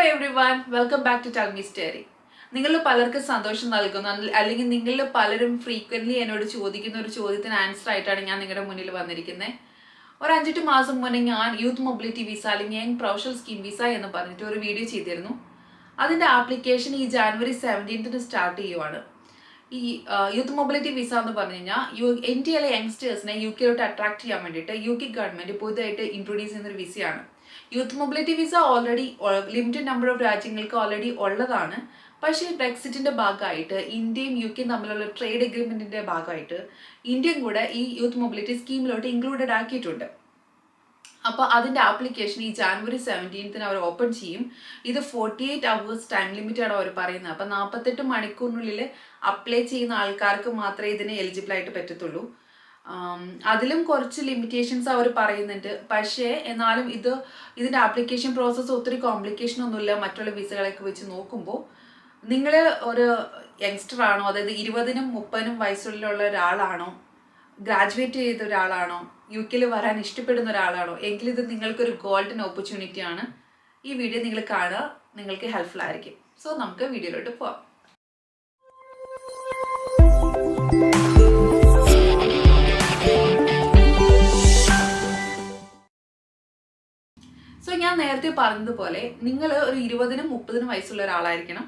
everyone, welcome back to Tell Me Story. നിങ്ങളിൽ പലർക്കും സന്തോഷം നൽകുന്ന അല്ലെങ്കിൽ നിങ്ങളിൽ പലരും ഫ്രീക്വൻ്റ്ലി എന്നോട് ചോദിക്കുന്ന ഒരു ചോദ്യത്തിന് ആൻസർ ആയിട്ടാണ് ഞാൻ നിങ്ങളുടെ മുന്നിൽ വന്നിരിക്കുന്നത്. ഒരു 5-8 മാസം മുന്നേ ഞാൻ യൂത്ത് മൊബിലിറ്റി വിസ അല്ലെങ്കിൽ യങ് പ്രൊഫഷണൽ സ്കീം വിസ എന്ന് പറഞ്ഞിട്ട് ഒരു വീഡിയോ ചെയ്തിരുന്നു. അതിൻ്റെ ആപ്ലിക്കേഷൻ ഈ ജാനുവരി 17 സ്റ്റാർട്ട് ചെയ്യുവാണ്. ഈ യൂത്ത് മൊബിലിറ്റി വിസ എന്ന് പറഞ്ഞു കഴിഞ്ഞാൽ ഇന്ത്യയിലെ യങ്സ്റ്റേഴ്സിനെ UK അട്രാക്ട് ചെയ്യാൻ വേണ്ടിയിട്ട് UK ഗവൺമെൻറ് പുതുതായിട്ട് ഇൻട്രൊഡ്യൂസ് ചെയ്യുന്നൊരു വിസയാണ്. Youth mobility visa already limited number of രാജ്യങ്ങൾക്ക് ഓൾറെഡി ഉള്ളതാണ്. പക്ഷേ ബ്രെക്സിറ്റിൻ്റെ ഭാഗമായിട്ട് ഇന്ത്യയും UK തമ്മിലുള്ള ട്രേഡ് എഗ്രിമെൻറ്റിൻ്റെ ഭാഗമായിട്ട് ഇന്ത്യയും കൂടെ ഈ യൂത്ത് മൊബിലിറ്റി സ്കീമിലോട്ട് ഇൻക്ലൂഡഡ് ആക്കിയിട്ടുണ്ട്. അപ്പോൾ അതിൻ്റെ ആപ്ലിക്കേഷൻ ഈ ജാനുവരി 17 അവർ ഓപ്പൺ ചെയ്യും. ഇത് 48 hours ടൈം ലിമിറ്റാണ് അവർ പറയുന്നത്. അപ്പോൾ 48 മണിക്കൂറിനുള്ളിൽ അപ്ലൈ ചെയ്യുന്ന ആൾക്കാർക്ക് മാത്രമേ ഇതിന് എലിജിബിൾ ആയിട്ട് പറ്റത്തുള്ളൂ. അതിലും കുറച്ച് ലിമിറ്റേഷൻസ് അവർ പറയുന്നുണ്ട്. പക്ഷേ എന്നാലും ഇതിൻ്റെ ആപ്ലിക്കേഷൻ പ്രോസസ്സ് ഒത്തിരി കോംപ്ലിക്കേഷൻ ഒന്നുമില്ല മറ്റുള്ള വിസകളൊക്കെ വെച്ച് നോക്കുമ്പോൾ. നിങ്ങൾ ഒരു യങ്സ്റ്റർ ആണോ, അതായത് 20-നും 30-നും വയസ്സുള്ള ഒരാളാണോ, ഗ്രാജുവേറ്റ് ചെയ്ത ഒരാളാണോ, UK വരാൻ ഇഷ്ടപ്പെടുന്ന ഒരാളാണോ എങ്കിൽ ഇത് നിങ്ങൾക്കൊരു ഗോൾഡൻ ഓപ്പർച്യൂണിറ്റി ആണ്. ഈ വീഡിയോ നിങ്ങൾ കാണുക, നിങ്ങൾക്ക് ഹെൽപ്ഫുൾ ആയിരിക്കും. സോ നമുക്ക് വീഡിയോയിലോട്ട് പോവാം. സോ ഞാൻ നേരത്തെ പറഞ്ഞതുപോലെ നിങ്ങൾ ഒരു 20-നും 30-നും വയസ്സുള്ള ഒരാളായിരിക്കണം.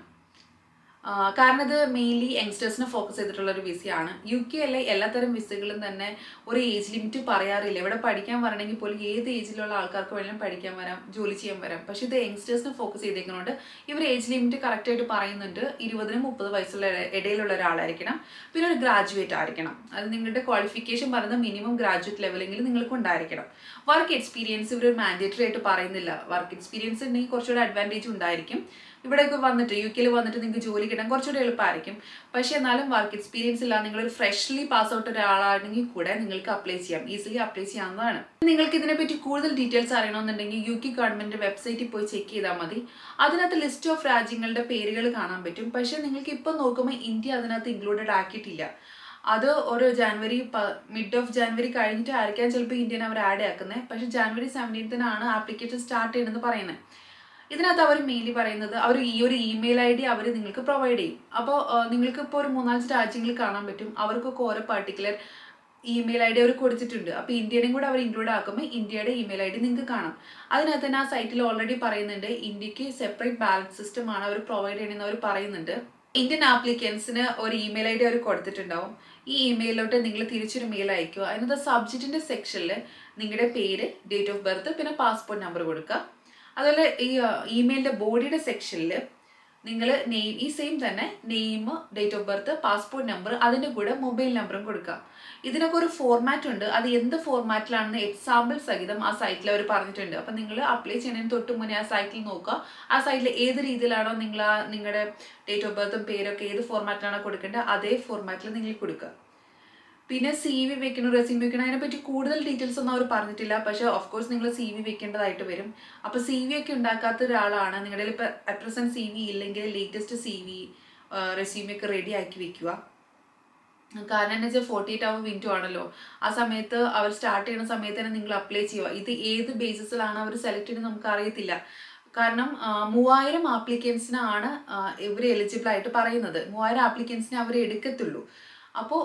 കാരണം ഇത് മെയിൻലി യങ്സ്റ്റേഴ്സിനെ ഫോക്കസ് ചെയ്തിട്ടുള്ള ഒരു വിസയാണ്. UK എല്ലാത്തരം വിസകളും തന്നെ ഒരു ഏജ് ലിമിറ്റ് പറയാറില്ല. ഇവിടെ പഠിക്കാൻ വരണമെങ്കിൽ പോലും ഏത് ഏജിലുള്ള ആൾക്കാർക്ക് വേണമെങ്കിലും പഠിക്കാൻ വരാം, ജോലി ചെയ്യാൻ വരാം. പക്ഷേ ഇത് യങ്സ്റ്റേഴ്സിനെ ഫോക്കസ് ചെയ്തേക്കുന്നതുകൊണ്ട് ഇവർ ഏജ് ലിമിറ്റ് കറക്റ്റായിട്ട് പറയുന്നുണ്ട്. 20-നും 30 വയസ്സുള്ള ഇടയിലുള്ള ഒരാളായിരിക്കണം. പിന്നെ ഒരു ഗ്രാജുവേറ്റ് ആയിരിക്കണം. അത് നിങ്ങളുടെ ക്വാളിഫിക്കേഷൻ പറയുന്നത് മിനിമം ഗ്രാജുവേറ്റ് ലെവലെങ്കിലും നിങ്ങൾക്ക് ഉണ്ടായിരിക്കണം. വർക്ക് എക്സ്പീരിയൻസ് ഇവർ മാൻഡേറ്ററി ആയിട്ട് പറയുന്നില്ല. വർക്ക് എക്സ്പീരിയൻസ് ഉണ്ടെങ്കിൽ കുറച്ചുകൂടെ അഡ്വാൻറ്റേജ് ഉണ്ടായിരിക്കും. ഇവിടെയൊക്കെ വന്നിട്ട് UK വന്നിട്ട് നിങ്ങൾക്ക് ജോലി കിട്ടാൻ കുറച്ചുകൂടി എളുപ്പമായിരിക്കും. പക്ഷേ എന്നാലും വർക്ക് എക്സ്പീരിയൻസ് ഇല്ല, നിങ്ങളൊരു ഫ്രഷ്ലി പാസ് ഔട്ട് ഒരാളാണെങ്കിൽ കൂടെ നിങ്ങൾക്ക് അപ്ലൈ ചെയ്യാം, ഈസിലി അപ്ലൈ ചെയ്യാവുന്നതാണ്. നിങ്ങൾക്ക് ഇതിനെപ്പറ്റി കൂടുതൽ ഡീറ്റെയിൽസ് അറിയണമെന്നുണ്ടെങ്കിൽ UK ഗവൺമെൻറ് വെബ്സൈറ്റിൽ പോയി ചെക്ക് ചെയ്താൽ മതി. അതിനകത്ത് ലിസ്റ്റ് ഓഫ് രാജ്യങ്ങളുടെ പേരുകൾ കാണാൻ പറ്റും. പക്ഷേ നിങ്ങൾക്ക് ഇപ്പം നോക്കുമ്പോൾ ഇന്ത്യ അതിനകത്ത് ഇൻക്ലൂഡഡ് ആക്കിയിട്ടില്ല. അത് ഒരു മിഡ് ഓഫ് ജാനുവരി കഴിഞ്ഞിട്ട് ആയിരിക്കാം ചിലപ്പോൾ ഇന്ത്യനെ അവർ ആഡ് ആക്കുന്നത്. പക്ഷേ ജാനുവരി 17 ആപ്ലിക്കേഷൻ സ്റ്റാർട്ട് ചെയ്യണമെന്ന് പറയുന്നത്. ഇതിനകത്ത് അവർ മെയിൻലി പറയുന്നത് അവർ ഈ ഒരു ഇമെയിൽ ID അവർ നിങ്ങൾക്ക് പ്രൊവൈഡ് ചെയ്യും. അപ്പോൾ നിങ്ങൾക്ക് ഇപ്പോൾ ഒരു 3-4 രാജ്യങ്ങൾ കാണാൻ പറ്റും. അവർക്കൊക്കെ ഓരോ പർട്ടിക്കുലർ ഇമെയിൽ ID അവർ കൊടുത്തിട്ടുണ്ട്. അപ്പോൾ ഇന്ത്യയുടെയും കൂടെ അവർ ഇൻക്ലൂഡ് ആക്കുമ്പോൾ ഇന്ത്യയുടെ ഇമെയിൽ ID നിങ്ങൾക്ക് കാണാം. അതിനകത്ത് തന്നെ ആ സൈറ്റിൽ ഓൾറെഡി പറയുന്നുണ്ട് ഇന്ത്യക്ക് സെപ്പറേറ്റ് ബാലറ്റ് സിസ്റ്റം ആണ് അവർ പ്രൊവൈഡ് ചെയ്യണമെന്ന് അവർ പറയുന്നുണ്ട്. ഇന്ത്യൻ ആപ്ലിക്കൻസിന് ഒരു ഇമെയിൽ ID അവർ കൊടുത്തിട്ടുണ്ടാവും. ഈ ഇമെയിലോട്ട് നിങ്ങൾ തിരിച്ചൊരു മെയിൽ അയക്കുക. അതിനകത്ത് സബ്ജക്റ്റിൻ്റെ സെക്ഷനിൽ നിങ്ങളുടെ പേര്, ഡേറ്റ് ഓഫ് ബർത്ത്, പിന്നെ പാസ്പോർട്ട് നമ്പർ കൊടുക്കുക. അതുപോലെ ഈ ഇമെയിലിൻ്റെ ബോഡിയുടെ സെക്ഷനിൽ നിങ്ങൾ നെയിം, ഈ സെയിം തന്നെ name, date of birth, passport number, അതിൻ്റെ കൂടെ മൊബൈൽ നമ്പറും കൊടുക്കുക. ഇതിനൊക്കെ ഒരു ഫോർമാറ്റ് ഉണ്ട്. അത് എന്ത് ഫോർമാറ്റിലാണെന്ന് എക്സാമ്പിൾ സഹിതം ആ സൈറ്റിൽ അവർ പറഞ്ഞിട്ടുണ്ട്. അപ്പം നിങ്ങൾ അപ്ലൈ ചെയ്യുന്നതിന് തൊട്ട് മുന്നേ ആ സൈറ്റിൽ നോക്കുക. ആ സൈറ്റിൽ ഏത് രീതിയിലാണോ നിങ്ങളുടെ ഡേറ്റ് ഓഫ് ബർത്തും പേരൊക്കെ ഏത് ഫോർമാറ്റിലാണോ കൊടുക്കേണ്ടത് അതേ ഫോർമാറ്റിൽ നിങ്ങൾ കൊടുക്കുക. പിന്നെ CV വെക്കണം, റെസ്യൂം വെക്കണം, അതിനെപ്പറ്റി കൂടുതൽ ഡീറ്റെയിൽസ് ഒന്നും അവർ പറഞ്ഞിട്ടില്ല. പക്ഷേ ഓഫ് കോഴ്സ് നിങ്ങൾ CV വെക്കേണ്ടതായിട്ട് വരും. അപ്പോൾ CV ഒക്കെ ഉണ്ടാക്കാത്ത ഒരാളാണ്, നിങ്ങളുടെ ഇപ്പോൾ അറ്റ് പ്രസൻറ്റ് CV ഇല്ലെങ്കിൽ ലേറ്റസ്റ്റ് CV റെസ്യൂം ഒക്കെ റെഡി ആക്കി വെക്കുക. കാരണം എന്ന് വെച്ചാൽ 48 hour വിൻഡോ ആണല്ലോ. ആ സമയത്ത് അവർ സ്റ്റാർട്ട് ചെയ്യുന്ന സമയത്ത് തന്നെ നിങ്ങൾ അപ്ലൈ ചെയ്യുക. ഇത് ഏത് ബേസിസിലാണ് അവർ സെലക്ട് ചെയ്യുന്നത് നമുക്ക് അറിയത്തില്ല. കാരണം 3000 ആപ്ലിക്കൻസിനാണ് ഇവർ എലിജിബിൾ ആയിട്ട് പറയുന്നത്. 3000 ആപ്ലിക്കൻസിനെ അവർ എടുക്കത്തുള്ളൂ. അപ്പോൾ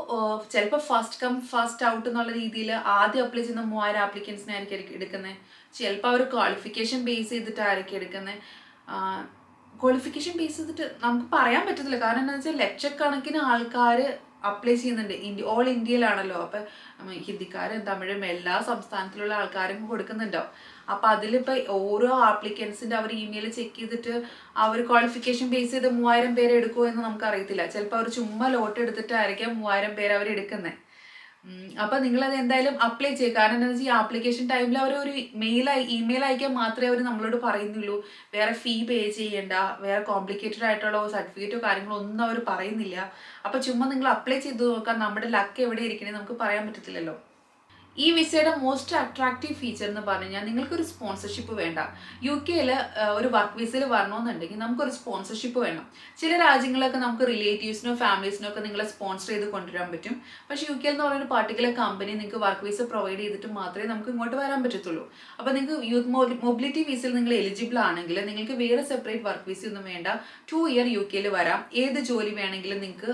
ചിലപ്പോൾ ഫസ്റ്റ് കം ഫസ്റ്റ് ഔട്ട് എന്നുള്ള രീതിയിൽ ആദ്യം അപ്ലൈ ചെയ്യുന്ന 3000 ആപ്ലിക്കൻസിനായിരിക്കും എടുക്കുന്നത്. ചിലപ്പോൾ അവർ ക്വാളിഫിക്കേഷൻ ബേസ് ചെയ്തിട്ടായിരിക്കും എടുക്കുന്നത്. ക്വാളിഫിക്കേഷൻ ബേസ് ചെയ്തിട്ട് നമുക്ക് പറയാൻ പറ്റത്തില്ല. കാരണം എന്താണെന്ന് വെച്ചാൽ ലക്ഷക്കണക്കിന് ആൾക്കാർ അപ്ലൈ ചെയ്യുന്നുണ്ട്. ഓൾ ഇന്ത്യയിലാണല്ലോ. അപ്പം ഹിന്ദിക്കാരും തമിഴും എല്ലാ സംസ്ഥാനത്തിലുള്ള ആൾക്കാരും കൊടുക്കുന്നുണ്ടാവും. അപ്പോൾ അതിലിപ്പോൾ ഓരോ ആപ്ലിക്കൻസിൻ്റെ അവർ ഇമെയിൽ ചെക്ക് ചെയ്തിട്ട് അവർ ക്വാളിഫിക്കേഷൻ ബേസ് ചെയ്ത് 3000 പേരെ എടുക്കുമോ എന്ന് നമുക്കറിയത്തില്ല. ചിലപ്പോൾ അവർ ചുമ്മാ ലോട്ട് എടുത്തിട്ടായിരിക്കാം 3000 പേര് അവർ എടുക്കുന്നത്. അപ്പോൾ നിങ്ങളത് എന്തായാലും അപ്ലൈ ചെയ്യുക. കാരണം എന്താണെന്ന് വെച്ചാൽ ഈ ആപ്ലിക്കേഷൻ ടൈമിൽ അവർ ഒരു ഇമെയിൽ അയക്കാൻ മാത്രമേ അവർ നമ്മളോട് പറയുന്നുള്ളൂ. വേറെ ഫീ പേ ചെയ്യേണ്ട, വേറെ കോംപ്ലിക്കേറ്റഡ് ആയിട്ടുള്ള സർട്ടിഫിക്കറ്റോ കാര്യങ്ങളോ ഒന്നും അവർ പറയുന്നില്ല. അപ്പോൾ ചുമ്മാ നിങ്ങൾ അപ്ലൈ ചെയ്ത് നോക്കാം. നമ്മുടെ ലക്ക് എവിടെ ഇരിക്കണേ നമുക്ക് പറയാൻ പറ്റത്തില്ലല്ലോ. ഈ വിസയുടെ മോസ്റ്റ് അട്രാക്റ്റീവ് ഫീച്ചർ എന്ന് പറഞ്ഞു കഴിഞ്ഞാൽ നിങ്ങൾക്കൊരു സ്പോൺസർഷിപ്പ് വേണ്ട. യു കെയിൽ ഒരു വർക്ക് വിസയിൽ വരണമെന്നുണ്ടെങ്കിൽ നമുക്കൊരു സ്പോൺസർഷിപ്പ് വേണം. ചില രാജ്യങ്ങളൊക്കെ നമുക്ക് റിലേറ്റീവ്സിനോ ഫാമിലീസിനോ ഒക്കെ നിങ്ങളെ സ്പോൺസർ ചെയ്ത് കൊണ്ടുവരാൻ പറ്റും. പക്ഷേ യു കെ എന്ന് പറയുന്ന ഒരു പർട്ടിക്കുലർ കമ്പനി നിങ്ങൾക്ക് വർക്ക് വിസ പ്രൊവൈഡ് ചെയ്തിട്ട് മാത്രമേ നമുക്ക് ഇങ്ങോട്ട് വരാൻ പറ്റത്തുള്ളൂ. അപ്പോൾ നിങ്ങൾക്ക് യൂത്ത് മൊബിലിറ്റി വിസയിൽ നിങ്ങൾ എലിജിബിൾ ആണെങ്കിൽ നിങ്ങൾക്ക് വേറെ സെപ്പറേറ്റ് വർക്ക് വിസ ഒന്നും വേണ്ട. 2 ഇയർ യു കെയിൽ വരാം. ഏത് ജോലി വേണമെങ്കിലും നിങ്ങൾക്ക്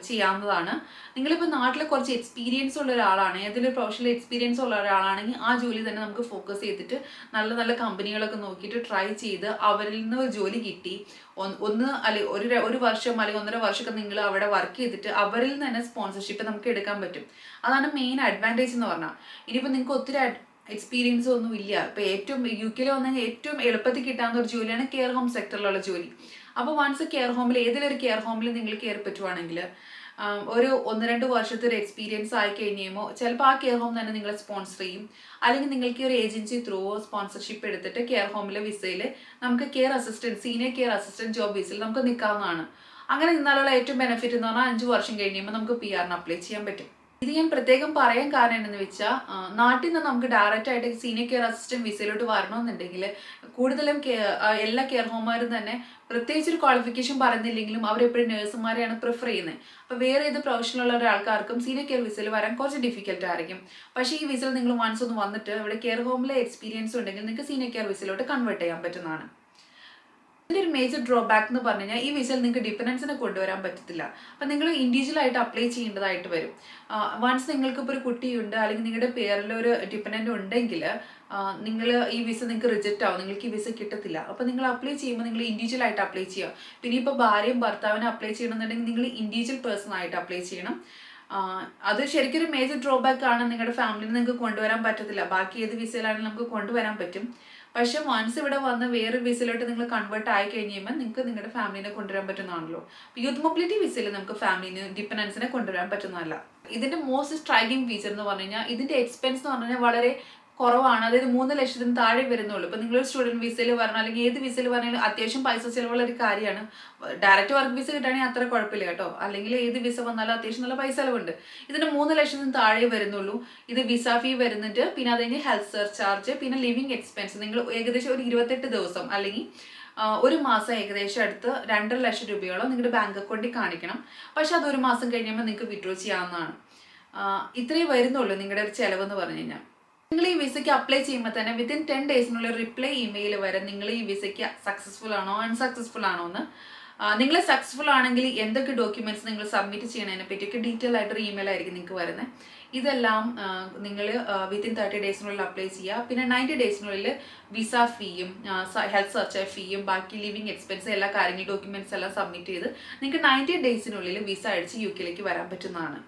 ചെയ്യാവുന്നതാണ്. നിങ്ങളിപ്പോൾ നാട്ടിൽ കുറച്ച് എക്സ്പീരിയൻസ് ഉള്ള ഒരാളാണ്, ഏതെങ്കിലും പ്രൊഫഷണൽ എക്സ്പീരിയൻസ് ഉള്ള ഒരാളാണെങ്കിൽ ആ ജോലി തന്നെ നമുക്ക് ഫോക്കസ് ചെയ്തിട്ട് നല്ല നല്ല കമ്പനികളൊക്കെ നോക്കിയിട്ട് ട്രൈ ചെയ്ത് അവരിൽ നിന്ന് ഒരു ജോലി കിട്ടി ഒന്ന് അല്ലെങ്കിൽ ഒരു വർഷം അല്ലെങ്കിൽ 1.5 വർഷമൊക്കെ നിങ്ങൾ അവിടെ വർക്ക് ചെയ്തിട്ട് അവരിൽ നിന്ന് തന്നെ സ്പോൺസർഷിപ്പ് നമുക്ക് എടുക്കാൻ പറ്റും. അതാണ് മെയിൻ അഡ്വാൻറ്റേജ് എന്ന് പറഞ്ഞാൽ. ഇനിയിപ്പോൾ നിങ്ങൾക്ക് ഒത്തിരി എക്സ്പീരിയൻസ് ഒന്നും ഇല്ല, ഇപ്പോൾ ഏറ്റവും യു കെയിൽ വന്നു കഴിഞ്ഞാൽ ഏറ്റവും എളുപ്പത്തിൽ കിട്ടാവുന്ന ഒരു ജോലിയാണ് കെയർ ഹോം സെക്ടറിലുള്ള ജോലി. അപ്പോൾ വൺസ് കെയർ ഹോമിൽ ഏതെങ്കിലും കെയർ ഹോമിൽ നിങ്ങൾ കയറി പറ്റുവാണെങ്കിൽ ഒരു 1-2 വർഷത്തെ ഒരു എക്സ്പീരിയൻസ് ആയി കഴിയുമ്പോൾ ചിലപ്പോൾ ആ കെയർ ഹോം തന്നെ നിങ്ങളെ സ്പോൺസർ ചെയ്യും. അല്ലെങ്കിൽ നിങ്ങൾക്ക് ഒരു ഏജൻസി ത്രൂ സ്പോൺസർഷിപ്പ് എടുത്തിട്ട് കെയർ ഹോമിലെ വിസയിൽ നമുക്ക് care assistant senior care assistant job വിസയിൽ നമുക്ക് നിൽക്കാവുന്നതാണ്. അങ്ങനെ നിന്നാലുള്ള ഏറ്റവും ബെനിഫിറ്റ് എന്ന് പറഞ്ഞാൽ 5 വർഷം കഴിയുമ്പോൾ നമുക്ക് PR അപ്ലൈ ചെയ്യാൻ പറ്റും. ഇത് ഞാൻ പ്രത്യേകം പറയാൻ കാരണം എന്താണെന്ന് വെച്ചാൽ നാട്ടിൽ നിന്ന് നമുക്ക് ഡയറക്റ്റ് ആയിട്ട് സീനിയർ കെയർ അസിസ്റ്റന്റ് വിസയിലോട്ട് വരണമെന്നുണ്ടെങ്കിൽ കൂടുതലും എല്ലാ കെയർ ഹോമുകാരും തന്നെ പ്രത്യേകിച്ച് ഒരു ക്വാളിഫിക്കേഷൻ പറയുന്നില്ലെങ്കിലും അവരെപ്പോഴും നഴ്സുമാരെയാണ് പ്രിഫർ ചെയ്യുന്നത്. അപ്പോൾ വേറെ ഏത് പ്രൊഫഷനുള്ള ഒരാൾക്കാർക്കും സീനിയർ കെയർ വിസയിൽ വരാൻ കുറച്ച് ഡിഫിക്കൽട്ട് ആയിരിക്കും. പക്ഷേ ഈ വിസയിൽ നിങ്ങൾ വൺസ് ഒന്ന് വന്നിട്ട് ഇവിടെ കെയർ ഹോമിലെ എക്സ്പീരിയൻസ് ഉണ്ടെങ്കിൽ നിങ്ങൾക്ക് സീനിയർ കെയർ വിസയിലോട്ട് കൺവേർട്ട് ചെയ്യാൻ പറ്റുന്നതാണ്. ഇതിൻ്റെ ഒരു മേജർ ഡ്രോബാക്ക് എന്ന് പറഞ്ഞു കഴിഞ്ഞാൽ ഈ വിസയിൽ നിങ്ങൾക്ക് ഡിപ്പെൻഡൻസിനെ കൊണ്ടുവരാൻ പറ്റത്തില്ല. അപ്പം നിങ്ങൾ ഇൻഡിവിജ്വൽ ആയിട്ട് അപ്ലൈ ചെയ്യേണ്ടതായിട്ട് വരും. വൺസ് നിങ്ങൾക്കിപ്പോൾ ഒരു കുട്ടിയുണ്ട് അല്ലെങ്കിൽ നിങ്ങളുടെ പേരിൽ ഒരു ഡിപ്പെൻഡൻ്റ് ഉണ്ടെങ്കിൽ നിങ്ങൾ ഈ വിസ നിങ്ങൾക്ക് റിജക്റ്റ് ആവും, നിങ്ങൾക്ക് ഈ വിസ കിട്ടത്തില്ല. അപ്പോൾ നിങ്ങൾ അപ്ലൈ ചെയ്യുമ്പോൾ നിങ്ങൾ ഇൻഡിവിജ്വൽ ആയിട്ട് അപ്ലൈ ചെയ്യുക. പിന്നെ ഇപ്പോൾ ഭാര്യയും ഭർത്താവിനെ അപ്ലൈ ചെയ്യണമെന്നുണ്ടെങ്കിൽ നിങ്ങൾ ഇൻഡിവിജ്വൽ പേഴ്സൺ ആയിട്ട് അപ്ലൈ ചെയ്യണം. അത് ശരിക്കും ഒരു മേജർ ഡ്രോബാക്ക് ആണ്. നിങ്ങളുടെ ഫാമിലിയിൽ നിങ്ങൾക്ക് കൊണ്ടുവരാൻ പറ്റത്തില്ല. ബാക്കി ഏത് വിസയിലാണെങ്കിലും നമുക്ക് കൊണ്ടുവരാൻ പറ്റും. പക്ഷെ വൺസ് ഇവിടെ വന്ന് വേറെ വിസയിലോട്ട് നിങ്ങൾ കൺവേർട്ട് ആയി കഴിയുമ്പോൾ നിങ്ങൾക്ക് നിങ്ങളുടെ ഫാമിലിനെ കൊണ്ടുവരാൻ പറ്റുന്നതാണല്ലോ. യൂത്ത് മൊബിലിറ്റി വിസയിൽ നമുക്ക് ഫാമിലിനെ ഡിപ്പെൻഡൻസിനെ കൊണ്ടുവരാൻ പറ്റുന്നതല്ല. ഇതിന്റെ മോസ്റ്റ് സ്ട്രൈക്കിംഗ് ഫീച്ചർ എന്ന് പറഞ്ഞു കഴിഞ്ഞാൽ ഇതിന്റെ എക്സ്പെൻസ് എന്ന് പറഞ്ഞു കഴിഞ്ഞാൽ വളരെ കുറവാണ്. അതായത് 3 ലക്ഷത്തിന് താഴെ വരുന്നുള്ളൂ. ഇപ്പം നിങ്ങളൊരു സ്റ്റുഡൻറ്റ് വിസയിൽ വരണം അല്ലെങ്കിൽ ഏത് വിസയിൽ പറഞ്ഞാലും അത്യാവശ്യം പൈസ ചിലവുള്ള ഒരു കാര്യമാണ്. ഡയറക്റ്റ് വർക്ക് വിസ കിട്ടുകയാണെങ്കിൽ അത്ര കുഴപ്പമില്ല കേട്ടോ. അല്ലെങ്കിൽ ഏത് വിസ വന്നാലും അത്യാവശ്യം നല്ല പൈസ ചിലവുണ്ട്. ഇതിന് 3 ലക്ഷത്തിന് താഴെ വരുന്നുള്ളൂ. ഇത് വിസ ഫീ വരുന്നുണ്ട്, പിന്നെ അതിന് ഹെൽത്ത് സർചാർജ്, പിന്നെ ലിവിങ് എക്സ്പെൻസ്. നിങ്ങൾ ഏകദേശം ഒരു 28 ദിവസം അല്ലെങ്കിൽ ഒരു മാസം ഏകദേശം അടുത്ത് 2.5 ലക്ഷം രൂപയോളം നിങ്ങളുടെ ബാങ്ക് അക്കൗണ്ടിൽ കാണിക്കണം. പക്ഷെ അത് ഒരു മാസം കഴിയുമ്പോൾ നിങ്ങൾക്ക് വിഡ്രോ ചെയ്യാവുന്നതാണ്. ഇത്രയേ വരുന്നുള്ളൂ നിങ്ങളുടെ ഒരു ചിലവെന്ന് പറഞ്ഞു കഴിഞ്ഞാൽ. നിങ്ങൾ ഈ വിസയ്ക്ക് അപ്ലൈ ചെയ്യുമ്പോൾ തന്നെ വിത്തിൻ 10 ഡേയ്സിനുള്ള റിപ്ലൈ ഇമെയിൽ വരെ നിങ്ങൾ ഈ വിസയ്ക്ക് സക്സസ്ഫുൾ ആണോ അൺസക്സസ്ഫുൾ ആണോ എന്ന്. നിങ്ങൾ സക്സസ്ഫുൾ ആണെങ്കിൽ എന്തൊക്കെ ഡോക്യുമെന്റ്സ് നിങ്ങൾ സബ്മിറ്റ് ചെയ്യണതിനെ പറ്റിയൊക്കെ ഡീറ്റെയിൽ ആയിട്ടൊരു ഇമെയിൽ ആയിരിക്കും നിങ്ങൾക്ക് വരുന്നത്. ഇതെല്ലാം നിങ്ങൾ വിത്തിൻ 30 ഡേയ്സിനുള്ളിൽ അപ്ലൈ ചെയ്യുക. പിന്നെ 90 ഡേയ്സിനുള്ളിൽ വിസ ഫീയും ഹെൽത്ത് സർച്ചാർജ് ഫീയും ബാക്കി ലിവിങ് എക്സ്പെൻസ് എല്ലാ കാര്യങ്ങളും ഡോക്യുമെന്റ്സ് എല്ലാം സബ്മിറ്റ് ചെയ്ത് നിങ്ങൾക്ക് 90 ഡേയ്സിനുള്ളിൽ വിസ അടിച്ച് യു കെയിലേക്ക് വരാൻ പറ്റുന്നതാണ്.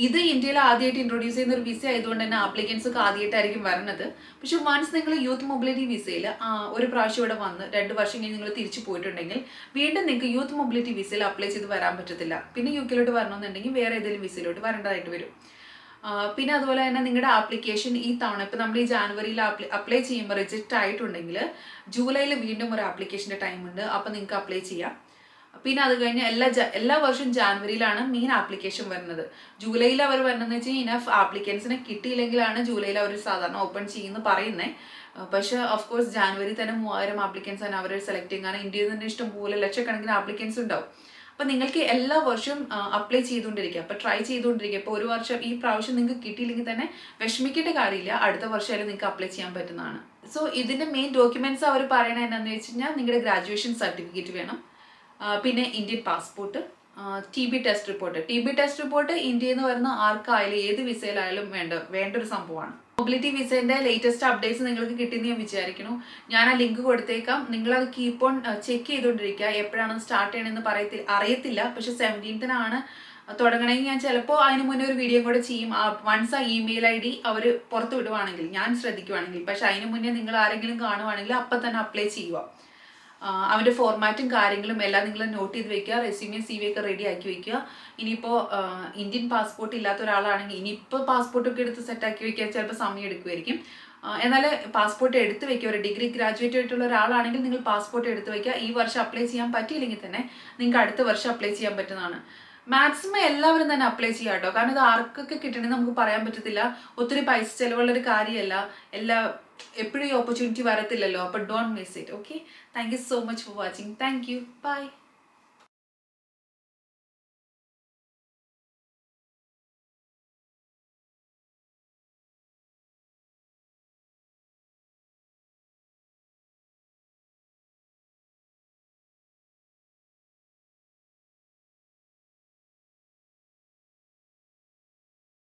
ഇത് ഇന്ത്യയിൽ ആദ്യമായിട്ട് ഇൻട്രൊഡ്യൂസ് ചെയ്യുന്ന ഒരു വിസ ആയതുകൊണ്ട് തന്നെ ആപ്ലിക്കൻസ് ഒക്കെ ആദ്യമായിട്ടായിരിക്കും വരുന്നത്. പക്ഷെ വൺസ് നിങ്ങൾ യൂത്ത് മൊബിലിറ്റി വിസയിൽ ഒരു പ്രാവശ്യം ഇവിടെ വന്ന് 2 വർഷം കഴിഞ്ഞ് നിങ്ങൾ തിരിച്ചു പോയിട്ടുണ്ടെങ്കിൽ വീണ്ടും നിങ്ങൾക്ക് യൂത്ത് മൊബിലിറ്റി വിസയിൽ അപ്ലൈ ചെയ്ത് വരാൻ പറ്റത്തില്ല. പിന്നെ യു കെയിലോട്ട് വരണമെന്നുണ്ടെങ്കിൽ വേറെ ഏതെങ്കിലും വിസയിലോട്ട് വരേണ്ടതായിട്ട് വരും. പിന്നെ അതുപോലെ തന്നെ നിങ്ങളുടെ ആപ്ലിക്കേഷൻ ഈ തവണ ഇപ്പം നമ്മൾ ഈ ജാനുവരിയിൽ അപ്ലൈ ചെയ്യുമ്പോൾ റിജക്റ്റ് ആയിട്ടുണ്ടെങ്കിൽ ജൂലൈയിൽ വീണ്ടും ഒരു ആപ്ലിക്കേഷൻ്റെ ടൈമുണ്ട്. അപ്പോൾ നിങ്ങൾക്ക് അപ്ലൈ ചെയ്യാം. പിന്നെ അത് കഴിഞ്ഞ് എല്ലാ വർഷവും ജാനുവരിയിലാണ് മെയിൻ ആപ്ലിക്കേഷൻ വരുന്നത്. ജൂലൈയിൽ അവർ വരുന്നതെന്ന് വെച്ച് കഴിഞ്ഞാൽ ആപ്ലിക്കൻസിനെ കിട്ടിയില്ലെങ്കിലാണ് ജൂലൈയിൽ അവർ സാധാരണ ഓപ്പൺ ചെയ്യുമെന്ന് പറയുന്നത്. പക്ഷേ ഓഫ് കോഴ്സ് ജാനുവരി തന്നെ 3000 ആപ്ലിക്കൻസ് ആണ് അവർ സെലക്ട് ചെയ്യും. കാരണം ഇന്ത്യയിൽ തന്നെ ഇഷ്ടംപോലെ ലക്ഷക്കണക്കിന് ആപ്ലിക്കൻസ് ഉണ്ടാവും. അപ്പം നിങ്ങൾക്ക് എല്ലാ വർഷവും അപ്ലൈ ചെയ്തുകൊണ്ടിരിക്കുക. അപ്പോൾ ട്രൈ ചെയ്തുകൊണ്ടിരിക്കുക. ഇപ്പോൾ ഒരു വർഷം ഈ പ്രാവശ്യം നിങ്ങൾക്ക് കിട്ടിയില്ലെങ്കിൽ തന്നെ വിഷമിക്കേണ്ട കാര്യമില്ല. അടുത്ത വർഷമായാലും നിങ്ങൾക്ക് അപ്ലൈ ചെയ്യാൻ പറ്റുന്നതാണ്. സോ ഇതിൻ്റെ മെയിൻ ഡോക്യുമെന്റ്സ് അവർ പറയണത് എന്താണെന്ന് വെച്ച് കഴിഞ്ഞാൽ നിങ്ങളുടെ ഗ്രാജുവേഷൻ സർട്ടിഫിക്കറ്റ് വേണം, പിന്നെ Indian passport, TB test report ഇന്ത്യയിൽ നിന്ന് വരുന്ന ആർക്കായാലും ഏത് വിസയിലായാലും വേണ്ട ഒരു സംഭവമാണ്. മൊബിലിറ്റി വിസേൻ്റെ ലേറ്റസ്റ്റ് അപ്ഡേറ്റ്സ് നിങ്ങൾക്ക് കിട്ടിയെന്ന് ഞാൻ വിചാരിക്കുന്നു. ഞാൻ ആ ലിങ്ക് കൊടുത്തേക്കാം. നിങ്ങളത് കീപ്പ് ഓൺ ചെക്ക് ചെയ്തുകൊണ്ടിരിക്കുക. എപ്പോഴാണ് സ്റ്റാർട്ട് ചെയ്യണമെന്ന് അറിയത്തില്ല. പക്ഷെ 17-നാണ് തുടങ്ങണമെങ്കിൽ ഞാൻ ചിലപ്പോൾ അതിന് മുന്നേ ഒരു വീഡിയോ കൂടെ ചെയ്യും. വൺസ് ആ ഇമെയിൽ ID അവർ പുറത്ത് വിടുവാണെങ്കിൽ, ഞാൻ ശ്രദ്ധിക്കുവാണെങ്കിൽ. പക്ഷെ അതിന് മുന്നേ നിങ്ങൾ ആരെങ്കിലും കാണുവാണെങ്കിൽ അപ്പം തന്നെ അപ്ലൈ ചെയ്യുക. അവൻ്റെ ഫോർമാറ്റും കാര്യങ്ങളും എല്ലാം നിങ്ങൾ നോട്ട് ചെയ്ത് വെക്കുക. റെസ്യൂമേ CV ഒക്കെ റെഡി ആക്കി വെക്കുക. ഇനിയിപ്പോൾ ഇന്ത്യൻ പാസ്പോർട്ട് ഇല്ലാത്ത ഒരാളാണെങ്കിൽ ഇനിയിപ്പോൾ പാസ്പോർട്ടൊക്കെ എടുത്ത് സെറ്റാക്കി വെക്കാൻ ചിലപ്പോൾ സമയം എടുക്കുമായിരിക്കും. എന്നാൽ പാസ്പോർട്ട് എടുത്ത് വെക്കുക. ഒരു ഡിഗ്രി ഗ്രാജുവേറ്റ് ആയിട്ടുള്ള ഒരാളാണെങ്കിൽ നിങ്ങൾ പാസ്പോർട്ട് എടുത്ത് വെക്കുക. ഈ വർഷം അപ്ലൈ ചെയ്യാൻ പറ്റിയില്ലെങ്കിൽ തന്നെ നിങ്ങൾക്ക് അടുത്ത വർഷം അപ്ലൈ ചെയ്യാൻ പറ്റുന്നതാണ്. മാക്സിമം എല്ലാവരും തന്നെ അപ്ലൈ ചെയ്യാം കേട്ടോ. കാരണം ഇത് ആർക്കൊക്കെ കിട്ടണമെന്ന് നമുക്ക് പറയാൻ പറ്റത്തില്ല. ഒത്തിരി പൈസ ചിലവുള്ളൊരു കാര്യമല്ല. എപ്പോഴും ഈ ഓപ്പർച്യൂണിറ്റി വരത്തില്ലല്ലോ. അപ്പോൾ don't miss it. Okay, thank you so much for watching. Thank you. By.